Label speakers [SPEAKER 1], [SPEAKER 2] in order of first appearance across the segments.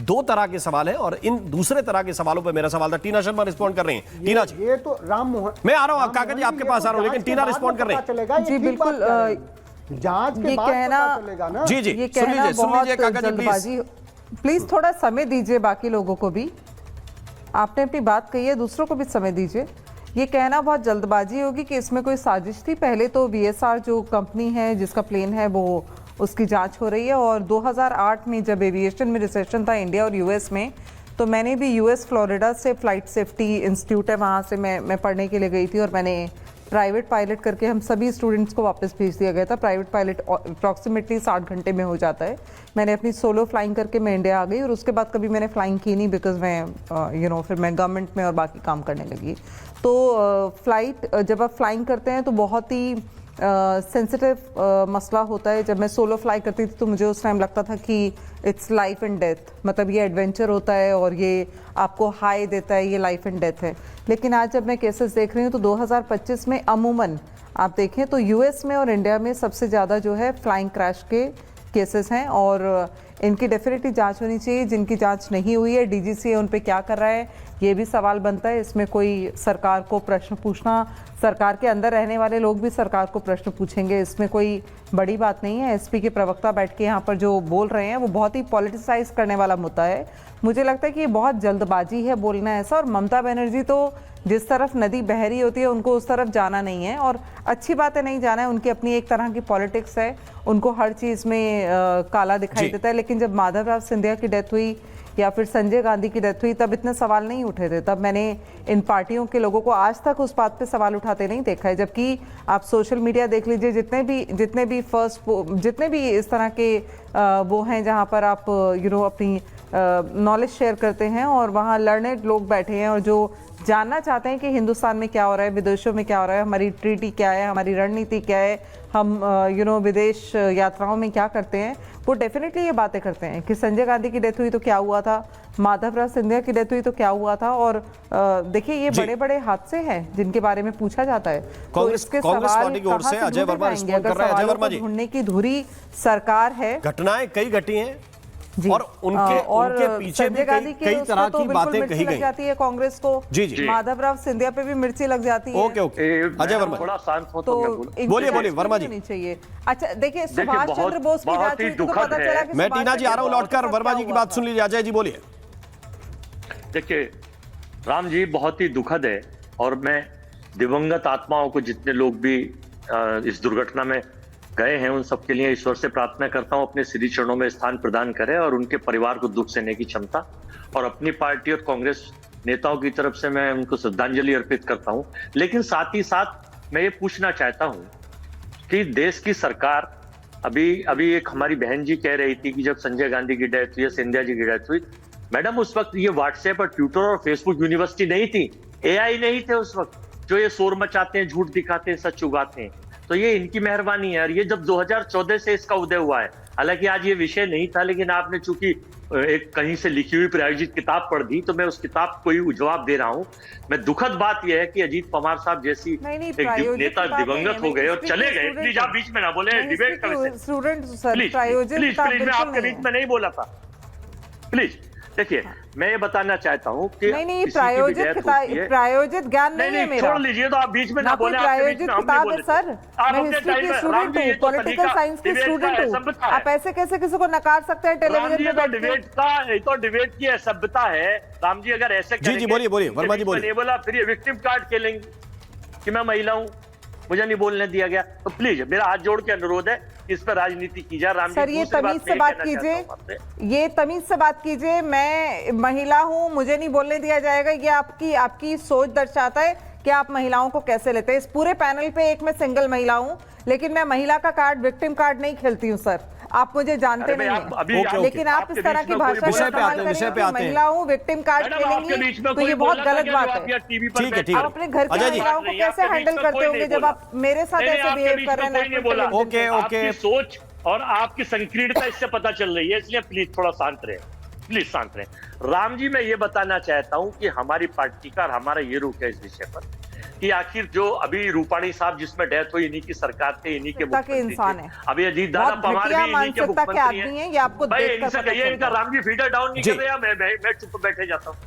[SPEAKER 1] दो तरह के सवाल है और इन दूसरे तरह के सवालों पर मेरा सवाल था। टीना शर्मा रिस्पॉन्ड कर रही हैं। टीना जी,
[SPEAKER 2] ये तो राम मोहन,
[SPEAKER 1] मैं आ रहा हूं काका जी, आपके पास आ रहा हूं, लेकिन टीना रिस्पॉन्ड कर रही हैं।
[SPEAKER 2] जी बिल्कुल, जांच के बाद पता चलेगा ना।
[SPEAKER 1] जी जी,
[SPEAKER 3] ये
[SPEAKER 1] सुन
[SPEAKER 3] कहना
[SPEAKER 1] लीजिए काका जी,
[SPEAKER 3] जल्दबाजी, प्लीज थोड़ा समय दीजिए बाकी लोगों को भी। आपने अपनी बात कही है, दूसरों को भी समय दीजिए। ये कहना बहुत जल्दबाजी होगी कि इसमें कोई साजिश थी। पहले तो VSR जो कंपनी है जिसका प्लेन है वो उसकी जांच हो रही है, और 2008 में जब एविएशन में रिसेशन था इंडिया और US में, तो मैंने भी US फ्लोरिडा से फ्लाइट सेफ्टी इंस्टीट्यूट है वहाँ से मैं पढ़ने के लिए गई थी, और मैंने प्राइवेट पायलट करके हम सभी स्टूडेंट्स को वापस भेज दिया गया था। प्राइवेट पायलट अप्रॉक्सीमेटली 60 घंटे में हो जाता है। मैंने अपनी सोलो फ्लाइंग करके मैं इंडिया आ गई, और उसके बाद कभी मैंने फ्लाइंग की नहीं, बिकॉज मैं फिर मैं गवर्नमेंट में और बाकी काम करने लगी। तो फ्लाइट जब आप फ्लाइंग करते हैं तो बहुत ही सेंसिटिव मसला होता है। जब मैं सोलो फ्लाई करती थी तो मुझे उस टाइम लगता था कि इट्स लाइफ एंड डेथ, मतलब ये एडवेंचर होता है और ये आपको हाई देता है, ये लाइफ एंड डेथ है। लेकिन आज जब मैं केसेस देख रही हूँ तो 2025 में अमूमन आप देखें तो US में और इंडिया में सबसे ज़्यादा जो है फ्लाइंग क्रैश के केसेस हैं, और इनकी डेफिनेटली जांच होनी चाहिए। जिनकी जांच नहीं हुई है, DGCA उन पे क्या कर रहा है, ये भी सवाल बनता है। इसमें कोई सरकार को प्रश्न पूछना, सरकार के अंदर रहने वाले लोग भी सरकार को प्रश्न पूछेंगे, इसमें कोई बड़ी बात नहीं है। SP के प्रवक्ता बैठ के यहाँ पर जो बोल रहे हैं वो बहुत ही पॉलिटिसाइज करने वाला मुद्दा है। मुझे लगता है कि ये बहुत जल्दबाजी है बोलना ऐसा, और ममता बनर्जी तो जिस तरफ नदी बह रही होती है उनको उस तरफ जाना नहीं है, और अच्छी बात है नहीं जाना है। उनकी अपनी एक तरह की पॉलिटिक्स है, उनको हर चीज़ में काला दिखाई देता है। लेकिन जब माधवराव सिंधिया की डेथ हुई या फिर संजय गांधी की डेथ हुई तब इतने सवाल नहीं उठे थे। तब मैंने इन पार्टियों के लोगों को आज तक उस बात पे सवाल उठाते नहीं देखा है। जबकि आप सोशल मीडिया देख लीजिए, जितने भी इस तरह के वो हैं जहाँ पर आप अपनी नॉलेज शेयर करते हैं, और वहाँ लर्नेड लोग बैठे हैं और जो जानना चाहते हैं कि हिंदुस्तान में क्या हो रहा है, विदेशों में क्या हो रहा है, हमारी ट्रीटी क्या है, हमारी रणनीति क्या है, हम विदेश यात्राओं में क्या करते हैं, वो डेफिनेटली ये बातें करते हैं कि संजय गांधी की डेथ हुई तो क्या हुआ था, माधवराव सिंधिया की डेथ हुई तो क्या हुआ था। और देखिए ये बड़े बड़े हादसे हैं जिनके बारे में पूछा जाता है। तो इसके सवाल कहाँ से
[SPEAKER 1] अजय वर्मा रिस्पॉन्ड कर रहे हैं। अजय वर्मा जी,
[SPEAKER 3] ढूंढने की धुरी सरकार है,
[SPEAKER 1] घटनाएं कई घटी हैं और उनके पीछे भी कई तरह की बातें कही गई
[SPEAKER 3] जाती है कांग्रेस को।
[SPEAKER 1] जी।
[SPEAKER 3] माधवराव सिंधिया पे भी मिर्ची लग जाती है।
[SPEAKER 1] ओके अजय वर्मा
[SPEAKER 4] थोड़ा शांत हो
[SPEAKER 3] तो
[SPEAKER 1] बोलिए वर्मा जी।
[SPEAKER 3] नहीं चाहिए। अच्छा देखिए, सुभाष चंद्र बोस की जांच हुई तो पता चला कि
[SPEAKER 1] मैं टीना जी आ रहा हूं लौटकर, वर्मा जी की बात सुन लीजिए। अजय जी बोलिए।
[SPEAKER 4] देखिए राम जी बहुत ही दुखद है, और मैं दिवंगत आत्माओं को जितने लोग भी इस दुर्घटना में गए हैं उन सबके लिए ईश्वर से प्रार्थना करता हूं अपने श्री चरणों में स्थान प्रदान करें, और उनके परिवार को दुख सहने की क्षमता, और अपनी पार्टी और कांग्रेस नेताओं की तरफ से मैं उनको श्रद्धांजलि अर्पित करता हूं। लेकिन साथ ही साथ मैं ये पूछना चाहता हूं कि देश की सरकार, अभी एक हमारी बहन जी कह रही थी कि जब संजय गांधी की डेथ हुई, सिंधिया जी की डेथ हुई, मैडम उस वक्त ये व्हाट्सएप और ट्विटर और फेसबुक यूनिवर्सिटी नहीं थी, AI नहीं थे उस वक्त जो ये शोर मचाते हैं, झूठ दिखाते हैं, सच उगाते हैं। तो ये इनकी मेहरबानी है। और ये जब 2014 से इसका उदय हुआ है, हालांकि आज ये विषय नहीं था, लेकिन आपने चूंकि एक कहीं से लिखी हुई प्रायोजित किताब पढ़ दी तो मैं उस किताब को ही जवाब दे रहा हूँ। मैं दुखद बात यह है कि अजीत पवार साहब जैसी एक नेता दिवंगत हो गए और चले गए। प्लीज आप बीच में ना बोले, डिबेट का विषय। प्लीज मैं आपके बीच में नहीं बोला था, प्लीज। देखिए मैं ये बताना चाहता हूँ कि
[SPEAKER 3] नहीं प्रायोजित ज्ञान नहीं है मेरा।
[SPEAKER 4] छोड़ लीजिए तो आप बीच में ना बोले।
[SPEAKER 3] प्रायोजित किताब है सर, मैं हिस्ट्री की स्टूडेंट हूँ, पॉलिटिकल साइंस की स्टूडेंट हूँ। आप ऐसे कैसे किसी को नकार सकते हैं टेलीविजन में बैठ के?
[SPEAKER 4] तो डिबेट की सभ्यता है राम जी। अगर ऐसे
[SPEAKER 1] जी बोलिए वर्मा जी बोलिए।
[SPEAKER 4] नहीं बोला फिर ये विक्टिम कार्ड खेलेंगे कि मैं महिला हूँ, मुझे नहीं बोलने दिया गया। तो प्लीज मेरा हाथ जोड़ के अनुरोध है इस पर राजनीति की जाए। राम
[SPEAKER 3] सर ये तमीज से बात कीजिए, ये तमीज से बात कीजिए। मैं महिला हूं, मुझे नहीं बोलने दिया जाएगा, ये आपकी सोच दर्शाता है कि आप महिलाओं को कैसे लेते हैं। इस पूरे पैनल पे एक मैं सिंगल महिला हूं, लेकिन मैं महिला का कार्ड, विक्टिम कार्ड नहीं खेलती हूं सर। आप मुझे जानते नहीं हैं, लेकिन आप इस तरह की भाषा इस्तेमाल करेंगे, महिला हूँ, विक्टिम कार्ड खेलेंगी, तो ये बहुत गलत बात है।
[SPEAKER 1] ठीक है
[SPEAKER 3] आप अपने घर की महिलाओं को कैसे हैंडल करते होंगे जब आप मेरे साथ ऐसे बिहेव कर रहे हैं?
[SPEAKER 4] ओके सोच और आपकी संकीर्णता इससे पता चल रही है, इसलिए प्लीज थोड़ा शांत रहे, प्लीज शांत रहे। राम जी मैं ये बताना चाहता हूं कि हमारी पार्टी का और हमारा ये रुख है इस विषय पर कि आखिर जो अभी रूपाणी साहब जिसमें डेथ हुई इन्हीं की सरकार थे, इन्हीं के
[SPEAKER 3] मानसिकता के
[SPEAKER 4] मुख्यमंत्री
[SPEAKER 3] इंसान
[SPEAKER 4] थे।
[SPEAKER 3] हैं।
[SPEAKER 4] अभी अजीत दादा
[SPEAKER 3] बहुत
[SPEAKER 4] पवार भी
[SPEAKER 3] घटिया
[SPEAKER 4] इन्हीं के
[SPEAKER 3] मानसिकता के
[SPEAKER 4] मुख्यमंत्री
[SPEAKER 3] आदमी हैं, ये आपको
[SPEAKER 4] भाई
[SPEAKER 3] देखकर
[SPEAKER 4] इनसे
[SPEAKER 3] पता
[SPEAKER 4] कहिए
[SPEAKER 3] चलता
[SPEAKER 4] इनका
[SPEAKER 3] है।
[SPEAKER 4] राम जी फीडर डाउन नहीं
[SPEAKER 1] जी।
[SPEAKER 4] कर रहे हैं, मैं चुप बैठे जाता हूँ।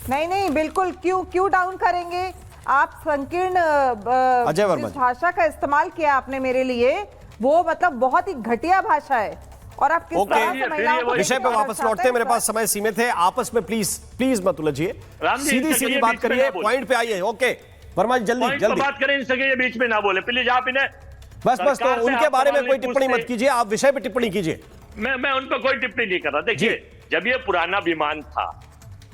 [SPEAKER 3] नहीं बिल्कुल, क्यों डाउन करेंगे आप? संकीर्ण
[SPEAKER 1] अजय वर्मा
[SPEAKER 3] जिस
[SPEAKER 1] जी।
[SPEAKER 3] भाषा का इस्तेमाल किया आपने मेरे लिए, वो मतलब बहुत ही घटिया भाषा है। और आप किस
[SPEAKER 1] ओके,
[SPEAKER 3] तरह से महिलाओं को
[SPEAKER 1] विषय पे
[SPEAKER 3] देखना
[SPEAKER 1] वापस
[SPEAKER 3] चाहते
[SPEAKER 1] लौटते हैं, मेरे
[SPEAKER 3] हैं?
[SPEAKER 1] पास समय सीमित है, आपस में प्लीज मत उलझिए,
[SPEAKER 4] राम जी,
[SPEAKER 1] सीधी
[SPEAKER 4] इनसे
[SPEAKER 1] सीधी
[SPEAKER 4] कहिए
[SPEAKER 1] बात
[SPEAKER 4] बीच में
[SPEAKER 1] करिए,
[SPEAKER 4] ना बोले।
[SPEAKER 1] पॉइंट पे आइए। ओके वर्मा जी, जल्दी
[SPEAKER 4] पॉइंट पर
[SPEAKER 1] जल्दी,
[SPEAKER 4] बात करें, इनसे ये बीच में ना बोले प्लीज। आप इन्हें
[SPEAKER 1] बस तो
[SPEAKER 4] सरकार से
[SPEAKER 1] उनके
[SPEAKER 4] आप
[SPEAKER 1] बारे में
[SPEAKER 4] सवाल
[SPEAKER 1] कोई
[SPEAKER 4] नहीं
[SPEAKER 1] टिप्पणी मत
[SPEAKER 4] पूछते।
[SPEAKER 1] कीजिए, आप विषय पे टिप्पणी कीजिए।
[SPEAKER 4] मैं उन पर कोई टिप्पणी नहीं कर रहा। देखिए, जब ये पुराना विमान था,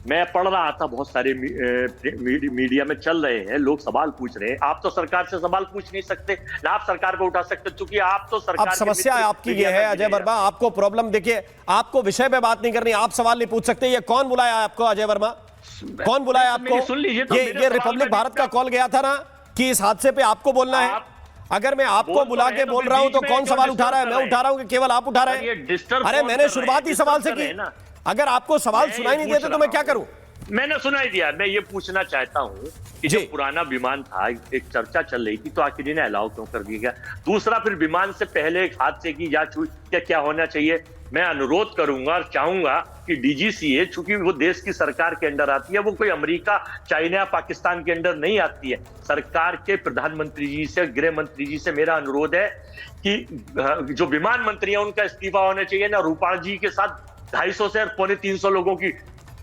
[SPEAKER 4] मैं पढ़ रहा था, बहुत सारे मीडिया में चल रहे हैं, लोग सवाल पूछ रहे हैं। आप तो सरकार से सवाल पूछ नहीं सकते ना, आप सरकार को उठा सकते, क्योंकि आप तो सरकार
[SPEAKER 1] अब
[SPEAKER 4] के
[SPEAKER 1] समस्या
[SPEAKER 4] मित्र
[SPEAKER 1] आपकी ये
[SPEAKER 4] मीडिया
[SPEAKER 1] है
[SPEAKER 4] में
[SPEAKER 1] अजय
[SPEAKER 4] गिने
[SPEAKER 1] वर्मा, आपको प्रॉब्लम देखिए, आपको विषय पे बात नहीं करनी, आप सवाल नहीं पूछ सकते। ये कौन बुलाया आपको अजय वर्मा? कौन बुलाया आपको?
[SPEAKER 4] मेरी सुन लीजिए तो
[SPEAKER 1] ये
[SPEAKER 4] मेरे सवाल
[SPEAKER 1] रिपब्लिक
[SPEAKER 4] में
[SPEAKER 1] भारत का कॉल गया था ना कि इस हादसे पे आपको बोलना है। अगर मैं आपको
[SPEAKER 4] बोल तो
[SPEAKER 1] बुला
[SPEAKER 4] रहे
[SPEAKER 1] के
[SPEAKER 4] हैं, तो
[SPEAKER 1] बोल
[SPEAKER 4] फिर
[SPEAKER 1] रहा हूं तो
[SPEAKER 4] बीच में
[SPEAKER 1] कौन
[SPEAKER 4] क्यों
[SPEAKER 1] सवाल उठा रहा है?
[SPEAKER 4] डिस्टर्ब
[SPEAKER 1] मैं
[SPEAKER 4] कर
[SPEAKER 1] उठा रहा हूं कि केवल आप उठा रहे
[SPEAKER 4] ये
[SPEAKER 1] हैं?
[SPEAKER 4] डिस्टर्ब
[SPEAKER 1] अरे
[SPEAKER 4] कौन
[SPEAKER 1] मैंने
[SPEAKER 4] कर रहे
[SPEAKER 1] शुरुआत ही
[SPEAKER 4] हैं?
[SPEAKER 1] सवाल से
[SPEAKER 4] डिस्टर्ब कर
[SPEAKER 1] की।
[SPEAKER 4] रहे हैं ना।
[SPEAKER 1] अगर आपको सवाल
[SPEAKER 4] मैं
[SPEAKER 1] सुनाई
[SPEAKER 4] ये
[SPEAKER 1] नहीं
[SPEAKER 4] पूछ
[SPEAKER 1] देते तो मैं
[SPEAKER 4] रहा
[SPEAKER 1] क्या
[SPEAKER 4] हूं।
[SPEAKER 1] करूं?
[SPEAKER 4] मैंने सुनाई दिया। मैं ये पूछना चाहता हूं कि
[SPEAKER 1] जी।
[SPEAKER 4] जब पुराना विमान था, एक चर्चा चल रही थी, तो आखिर इन्हें अलाउ क्यों कर दिया गया? दूसरा, फिर विमान से पहले एक हादसे की जांच हुई, क्या होना चाहिए? मैं अनुरोध करूंगा और चाहूंगा कि डीजीसीए, चूंकि वो देश की सरकार के अंडर आती है, वो कोई अमेरिका, चाइना, पाकिस्तान के अंडर नहीं आती है। सरकार के प्रधानमंत्री जी से, गृह मंत्री जी से मेरा अनुरोध है कि जो विमान मंत्री है उनका इस्तीफा होना चाहिए ना। रूपाणी जी के साथ 250 से 250 लोगों की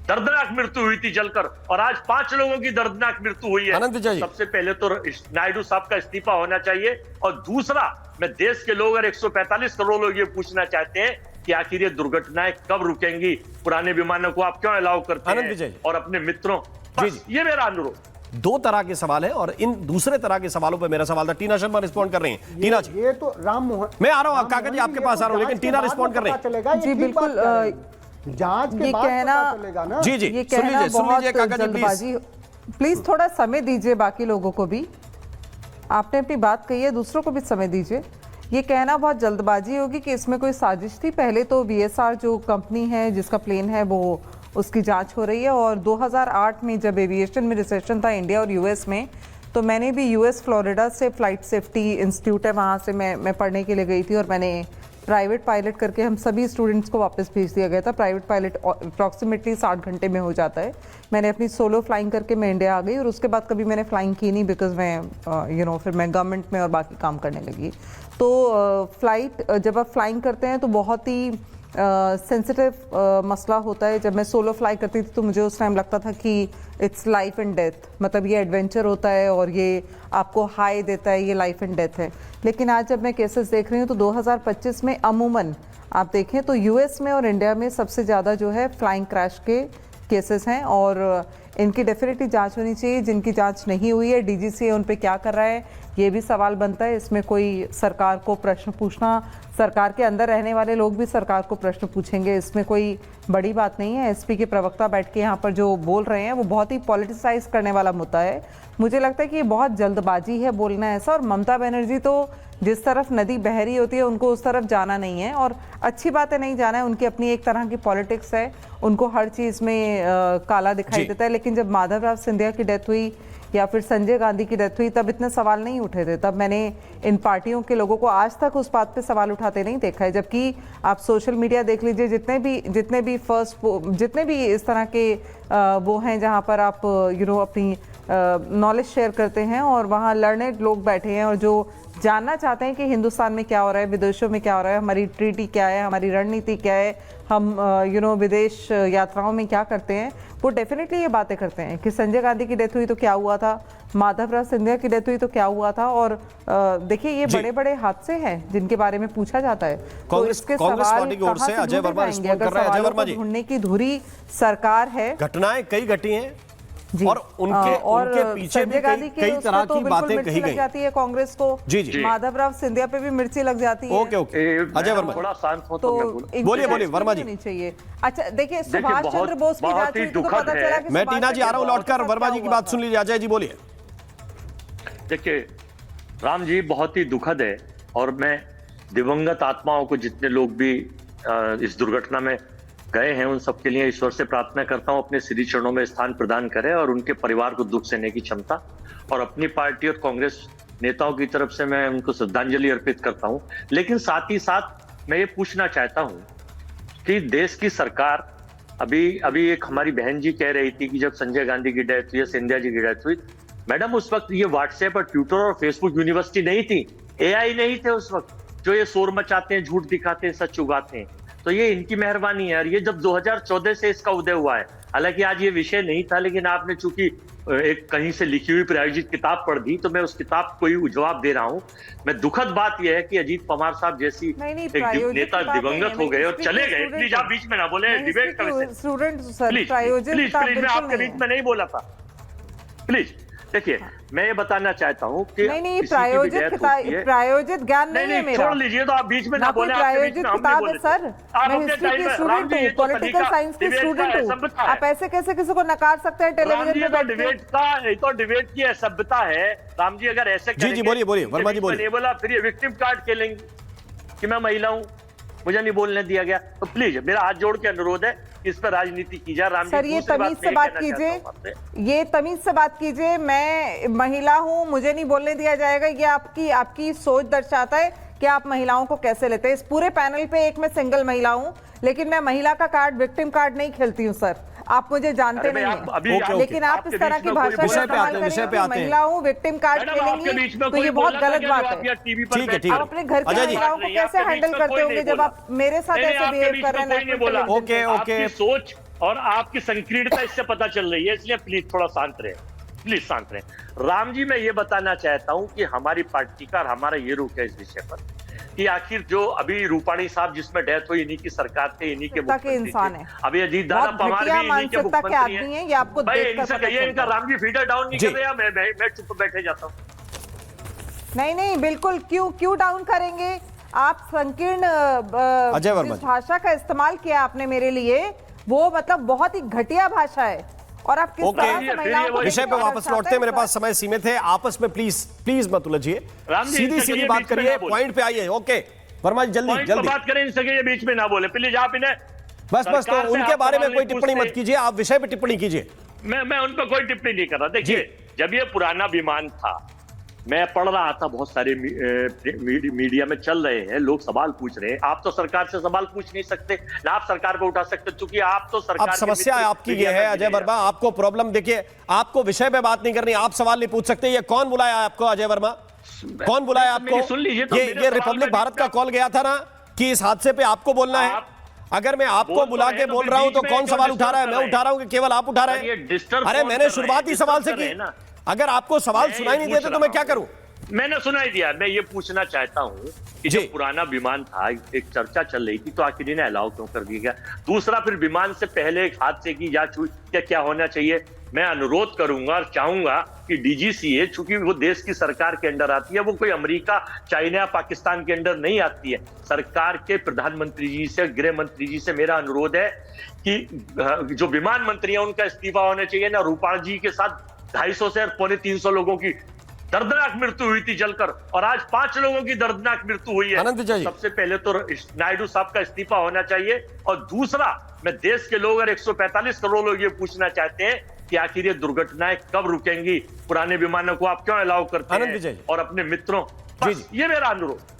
[SPEAKER 4] दर्दनाक मृत्यु हुई थी जलकर, और आज 5 लोगों की दर्दनाक मृत्यु हुई है।
[SPEAKER 1] आनंद जी।
[SPEAKER 4] सबसे पहले तो नायडू साहब का इस्तीफा होना चाहिए, और दूसरा, मैं देश के लोग और 145 करोड़ लोग ये पूछना चाहते हैं कि आखिर ये दुर्घटनाएं कब रुकेंगी? पुराने विमानों को आप क्यों अलाउ करते
[SPEAKER 1] आनंद
[SPEAKER 4] हैं?
[SPEAKER 1] जी।
[SPEAKER 4] और अपने मित्रों,
[SPEAKER 1] जी,
[SPEAKER 4] बस ये मेरा अनुरोध।
[SPEAKER 1] दो तरह के सवाल है और इन दूसरे तरह के सवालों पे मेरा सवाल था। टीना शर्मा रिस्पॉन्ड कर रही हैं। टीना जी,
[SPEAKER 2] ये तो राम मोहन,
[SPEAKER 1] मैं आ रहा हूं,
[SPEAKER 2] राम
[SPEAKER 1] काका जी
[SPEAKER 2] मोहन
[SPEAKER 1] आपके
[SPEAKER 2] ये
[SPEAKER 1] पास
[SPEAKER 2] तो
[SPEAKER 1] आ रहा हूं, लेकिन
[SPEAKER 2] जांच के
[SPEAKER 1] टीना
[SPEAKER 2] बाद
[SPEAKER 1] रिस्पॉन्ड
[SPEAKER 2] में
[SPEAKER 1] कर रही
[SPEAKER 2] पता
[SPEAKER 1] हैं।
[SPEAKER 2] चलेगा, ये
[SPEAKER 3] जी,
[SPEAKER 2] ठीक
[SPEAKER 3] बिल्कुल,
[SPEAKER 2] बात कह रहे हैं। जांच के
[SPEAKER 3] ये
[SPEAKER 2] बाद
[SPEAKER 3] कहना-
[SPEAKER 2] पता चलेगा ना।
[SPEAKER 1] जी
[SPEAKER 3] ये
[SPEAKER 1] सुन
[SPEAKER 3] कहना
[SPEAKER 1] लीजिए
[SPEAKER 3] बहुत
[SPEAKER 1] काका जी प्लीज।
[SPEAKER 3] जल्दबाजी। प्लीज थोड़ा समय दीजिए बाकी लोगों को भी। आपने अपनी बात कही है, दूसरों को भी समय दीजिए। ये कहना बहुत जल्दबाजी होगी कि इसमें कोई साजिश थी। पहले तो वीएसआर जो कंपनी है जिसका प्लेन है, वो उसकी जांच हो रही है। और 2008 में जब एविएशन में रिसेशन था इंडिया और यूएस में, तो मैंने भी यूएस फ्लोरिडा से फ्लाइट सेफ्टी इंस्टीट्यूट है, वहाँ से मैं पढ़ने के लिए गई थी, और मैंने प्राइवेट पायलट करके हम सभी स्टूडेंट्स को वापस भेज दिया गया था। प्राइवेट पायलट अप्रॉक्सीमेटली 60 घंटे में हो जाता है। मैंने अपनी सोलो फ्लाइंग करके मैं इंडिया आ गई, और उसके बाद कभी मैंने फ्लाइंग की नहीं, बिकॉज मैं फिर मैं गवर्नमेंट में और बाकी काम करने लगी। तो फ्लाइट जब आप फ्लाइंग करते हैं तो बहुत ही सेंसिटिव मसला होता है। जब मैं सोलो फ्लाई करती थी तो मुझे उस टाइम लगता था कि इट्स लाइफ एंड डेथ, मतलब ये एडवेंचर होता है और ये आपको हाई देता है, ये लाइफ एंड डेथ है। लेकिन आज जब मैं केसेस देख रही हूँ तो 2025 में अमूमन आप देखें तो यूएस में और इंडिया में सबसे ज़्यादा जो है फ्लाइंग क्रैश के केसेस हैं, और इनकी डेफिनेटली जांच होनी चाहिए। जिनकी जांच नहीं हुई है, डीजीसीए उन पे क्या कर रहा है, ये भी सवाल बनता है। इसमें कोई सरकार को प्रश्न पूछना, सरकार के अंदर रहने वाले लोग भी सरकार को प्रश्न पूछेंगे, इसमें कोई बड़ी बात नहीं है। एसपी के प्रवक्ता बैठ के यहाँ पर जो बोल रहे हैं वो बहुत ही पॉलिटिसाइज करने वाला मुद्दा है। मुझे लगता है कि ये बहुत जल्दबाजी है बोलना ऐसा। और ममता बनर्जी तो जिस तरफ नदी बह रही होती है उनको उस तरफ जाना नहीं है, और अच्छी बात है नहीं जाना है। उनकी अपनी एक तरह की पॉलिटिक्स है, उनको हर चीज़ में काला दिखाई देता है। लेकिन जब माधवराव सिंधिया की डेथ हुई या फिर संजय गांधी की डेथ हुई, तब इतने सवाल नहीं उठे थे। तब मैंने इन पार्टियों के लोगों को आज तक उस बात पे सवाल उठाते नहीं देखा है। जबकि आप सोशल मीडिया देख लीजिए, जितने भी इस तरह के वो हैं जहाँ पर आप अपनी नॉलेज शेयर करते हैं, और वहाँ लर्नेड लोग बैठे हैं और जो जानना चाहते हैं कि हिंदुस्तान में क्या हो रहा है, विदेशों में क्या हो रहा है, हमारी ट्रीटी क्या है, हमारी रणनीति क्या है, हम विदेश यात्राओं में क्या करते हैं, वो डेफिनेटली ये बातें करते हैं कि संजय गांधी की डेथ हुई तो क्या हुआ था, माधवराव सिंधिया की डेथ हुई तो क्या हुआ था। और देखिए ये बड़े बड़े हादसे हैं जिनके बारे में पूछा जाता है। तो इसके
[SPEAKER 1] पार्टी की ओर से अजय वर्मा रिस्पॉन्ड कर रहे हैं। अजय वर्मा जी,
[SPEAKER 3] ढूंढने की धुरी सरकार है,
[SPEAKER 1] घटनाएं कई घटी हैं
[SPEAKER 3] जी।
[SPEAKER 1] और उनके पीछे भी कई तरह की बातें कही गई
[SPEAKER 3] जाती है कांग्रेस को।
[SPEAKER 1] जी।
[SPEAKER 3] माधवराव सिंधिया पे भी मिर्ची लग जाती है।
[SPEAKER 1] ओके अजय वर्मा
[SPEAKER 4] थोड़ा शांत हो
[SPEAKER 3] तो
[SPEAKER 1] बोलिए वर्मा जी।
[SPEAKER 3] नहीं चाहिए। अच्छा देखिए, सुभाष चंद्र बोस की जांच हुई तो पता चला कि
[SPEAKER 1] मैं टीना जी आ रहा हूं लौटकर, वर्मा जी की बात सुन लीजिए। अजय जी बोलिए।
[SPEAKER 4] देखिए, राम जी बहुत ही दुखद है, और मैं दिवंगत आत्माओं को, जितने लोग भी इस दुर्घटना में गए हैं उन सबके लिए ईश्वर से प्रार्थना करता हूं अपने श्री चरणों में स्थान प्रदान करे और उनके परिवार को दुख सहने की क्षमता, और अपनी पार्टी और कांग्रेस नेताओं की तरफ से मैं उनको श्रद्धांजलि अर्पित करता हूं। लेकिन साथ ही साथ मैं ये पूछना चाहता हूं कि देश की सरकार, अभी एक हमारी बहन जी कह रही थी कि जब संजय गांधी की डेथ हुई, सिंधिया जी की डेथ हुई, मैडम उस वक्त ये व्हाट्सएप और ट्विटर और फेसबुक यूनिवर्सिटी नहीं थी, एआई नहीं थे उस वक्त जो ये शोर मचाते हैं, झूठ दिखाते हैं, सच उगाते हैं। तो ये इनकी मेहरबानी है। और ये जब 2014 से इसका उदय हुआ है, हालांकि आज ये विषय नहीं था, लेकिन आपने चूंकि एक कहीं से लिखी हुई प्रायोजित किताब पढ़ दी तो मैं उस किताब को ही जवाब दे रहा हूं। मैं दुखद बात यह है कि अजीत पवार साहब जैसी एक नेता दिवंगत हो गए और चले गए। प्लीज आप बीच में ना बोले, डिबेट का विषय। प्लीज मैं आपके बीच में नहीं बोला था, प्लीज। देखिए मैं ये बताना चाहता हूँ कि
[SPEAKER 3] नहीं प्रायोजित ज्ञान नहीं है मेरा।
[SPEAKER 4] छोड़ लीजिए, तो आप बीच में ना बोले।
[SPEAKER 3] प्रायोजित किताब है सर, मैं हिस्ट्री की स्टूडेंट हूँ, पॉलिटिकल साइंस की स्टूडेंट हूँ। आप ऐसे कैसे किसी को नकार सकते हैं टेलीविजन पे बैठ के?
[SPEAKER 4] तो डिबेट की सभ्यता है। राम जी अगर ऐसे
[SPEAKER 1] जी बोलिए वर्मा जी बोलिए।
[SPEAKER 4] नहीं बोला फिर ये विक्टिम कार्ड खेलेंगे कि मैं महिला हूँ, मुझे नहीं बोलने दिया गया। तो प्लीज मेरा हाथ जोड़ के अनुरोध है इस पर राजनीति की जाए। राम
[SPEAKER 3] सर ये तमीज से बात कीजिए, ये तमीज से बात कीजिए। मैं महिला हूं, मुझे नहीं बोलने दिया जाएगा, ये आपकी सोच दर्शाता है कि आप महिलाओं को कैसे लेते हैं। इस पूरे पैनल पे एक मैं सिंगल महिला हूं, लेकिन मैं महिला का कार्ड, विक्टिम कार्ड नहीं खेलती हूं सर। आप मुझे जानते नहीं हैं, लेकिन आप इस तरह की भाषा इस्तेमाल करेंगे, महिला हूं, विक्टिम कार्ड खेलेंगे, तो ये बहुत गलत बात है।
[SPEAKER 1] ठीक है
[SPEAKER 3] आप अपने घर की महिलाओं को कैसे हैंडल करते होंगे जब आप मेरे साथ ऐसे बिहेव कर रहे हैं?
[SPEAKER 4] ओके सोच और आपकी संकीर्णता इससे पता चल रही है, इसलिए प्लीज थोड़ा शांत रहे, प्लीज शांत रहे। राम जी मैं ये बताना चाहता हूं कि हमारी पार्टी का और हमारा ये रुख है इस विषय पर कि आखिर जो अभी रूपाणी साहब जिसमें डेथ हुई, इन्हीं की सरकार थे, इन्हीं के
[SPEAKER 3] इंसान है।
[SPEAKER 4] अभी अजीत दादा पवार भी इन्हीं के मुख्यमंत्री हैं।
[SPEAKER 3] ये आपको
[SPEAKER 4] इनसे कहिए इनका राम जी फीडर डाउन नहीं कर रहे, मैं चुप बैठे जाता हूँ।
[SPEAKER 3] नहीं बिल्कुल, क्यों डाउन करेंगे आप? संकीर्ण जिस भाषा का इस्तेमाल किया आपने मेरे लिए, वो मतलब बहुत ही घटिया भाषा है। और आप किस तरह से महिलाओं को
[SPEAKER 1] विषय पे वापस लौटते हैं, मेरे पास समय सीमित है। आपस में प्लीज मत उलझिए, सीधी बात करिए, पॉइंट पे आइए। ओके वर्मा जी जल्दी
[SPEAKER 4] बात करें, इनसे बीच में ना बोले प्लीज। आप इन्हें
[SPEAKER 1] बस तो उनके बारे में कोई टिप्पणी मत कीजिए, आप विषय पे टिप्पणी कीजिए।
[SPEAKER 4] मैं उन पर कोई टिप्पणी नहीं कर रहा। देखिए जब ये पुराना विमान था, मैं पढ़ रहा था, बहुत सारे मीडिया में चल रहे हैं, लोग सवाल पूछ रहे हैं। आप तो सरकार से सवाल पूछ नहीं सकते ना, आप सरकार को उठा सकते, क्योंकि आप तो सरकार।
[SPEAKER 1] अब समस्या आपकी ये है अजय वर्मा, आपको प्रॉब्लम, देखिए आपको विषय पे बात नहीं करनी, आप सवाल नहीं पूछ सकते। ये कौन बुलाया आपको अजय वर्मा? कौन बुलाया आपको?
[SPEAKER 4] सुन लीजिए,
[SPEAKER 1] ये रिपब्लिक भारत का कॉल गया था ना कि इस हादसे पे आपको बोलना है। अगर मैं आपको बुला के बोल रहा हूं तो कौन सवाल उठा रहा है? मैं उठा रहा हूं कि केवल आप उठा रहे हैं? अरे मैंने शुरुआत ही सवाल से की। अगर आपको सवाल सुनाई नहीं देते तो मैं क्या करूं?
[SPEAKER 4] मैंने सुनाई दिया। मैं ये पूछना चाहता हूं कि जो पुराना विमान था, एक चर्चा चल रही थी, तो आखिर इन्हें अलाउ क्यों कर दिया गया? दूसरा, फिर विमान से पहले एक हादसे की जांच हुई, क्या होना चाहिए? मैं अनुरोध करूंगा और चाहूंगा कि डीजीसीए, चूंकि वो देश की सरकार के अंडर आती है, वो कोई अमेरिका, चाइना या पाकिस्तान के अंडर नहीं आती है। सरकार के प्रधानमंत्री जी से, गृह मंत्री जी से मेरा अनुरोध है कि जो विमान मंत्री है उनका इस्तीफा होना चाहिए ना। रूपाणी जी के साथ 250 से 350 लोगों की दर्दनाक मृत्यु हुई थी जलकर, और आज 5 लोगों की दर्दनाक मृत्यु हुई है। सबसे पहले तो नायडू साहब का इस्तीफा होना चाहिए। और दूसरा, मैं देश के लोग और 145 करोड़ लोग ये पूछना चाहते हैं कि आखिर ये दुर्घटनाएं कब रुकेंगी? पुराने विमानों को आप क्यों अलाउ करते हैं? और अपने मित्रों, बस ये मेरा अनुरोध।